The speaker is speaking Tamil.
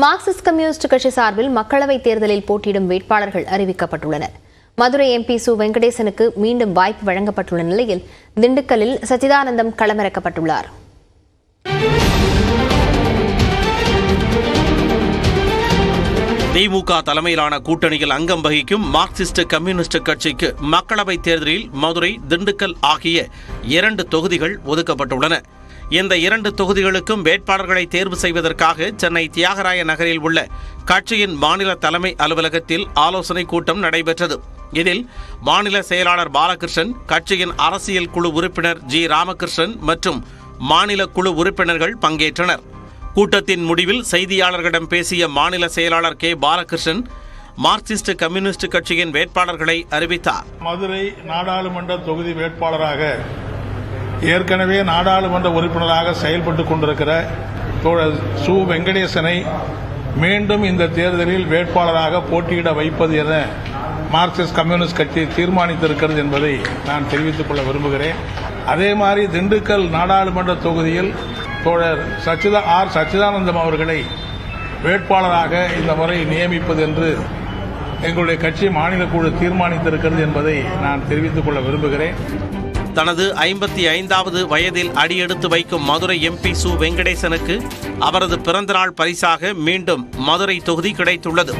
மார்க்சிஸ்ட் கம்யூனிஸ்ட் கட்சி சார்பில் மக்களவைத் தேர்தலில் போட்டியிடும் வேட்பாளர்கள் அறிவிக்கப்பட்டுள்ளனர். மதுரை MP சு வெங்கடேசனுக்கு மீண்டும் வாய்ப்பு வழங்கப்பட்டுள்ள நிலையில் திண்டுக்கல்லில் சச்சிதானந்தம் களமிறக்கப்பட்டுள்ளார். திமுக தலைமையிலான கூட்டணியில் அங்கம் வகிக்கும் மார்க்சிஸ்ட் கம்யூனிஸ்ட் கட்சிக்கு மக்களவைத் தேர்தலில் மதுரை, திண்டுக்கல் ஆகிய 2 தொகுதிகள் ஒதுக்கப்பட்டுள்ளன. இந்த 2 தொகுதிகளுக்கும் வேட்பாளர்களை தேர்வு செய்வதற்காக சென்னை தியாகராய நகரில் உள்ள கட்சியின் மாநில தலைமை அலுவலகத்தில் ஆலோசனை கூட்டம் நடைபெற்றது. இதில் மாநில செயலாளர் பாலகிருஷ்ணன், கட்சியின் அரசியல் குழு உறுப்பினர் G. ராமகிருஷ்ணன் மற்றும் மாநில குழு உறுப்பினர்கள் பங்கேற்றனர். கூட்டத்தின் முடிவில் செய்தியாளர்களிடம் பேசிய மாநில செயலாளர் K. பாலகிருஷ்ணன் மார்க்சிஸ்ட் கம்யூனிஸ்ட் கட்சியின் வேட்பாளர்களை அறிவித்தார். மதுரை நாடாளுமன்ற தொகுதி வேட்பாளராக ஏற்கனவே நாடாளுமன்ற உறுப்பினராக செயல்பட்டுக் கொண்டிருக்கிற தோழர் சு வெங்கடேசனை மீண்டும் இந்த தேர்தலில் வேட்பாளராக போட்டியிட வைப்பது என மார்க்சிஸ்ட் கம்யூனிஸ்ட் கட்சி தீர்மானித்திருக்கிறது என்பதை நான் தெரிவித்துக் கொள்ள விரும்புகிறேன். அதே மாதிரி திண்டுக்கல் நாடாளுமன்ற தொகுதியில் தோழர் சச்சிதானந்தம் அவர்களை வேட்பாளராக இந்த முறை நியமிப்பது என்று எங்களுடைய கட்சி மாநில குழு தீர்மானித்திருக்கிறது என்பதை நான் தெரிவித்துக் கொள்ள விரும்புகிறேன். தனது 55வது வயதில் அடியெடுத்து வைக்கும் மதுரை MP சு வெங்கடேசனுக்கு அவரது பிறந்தநாள் பரிசாக மீண்டும் மதுரை தொகுதி கிடைத்துள்ளது.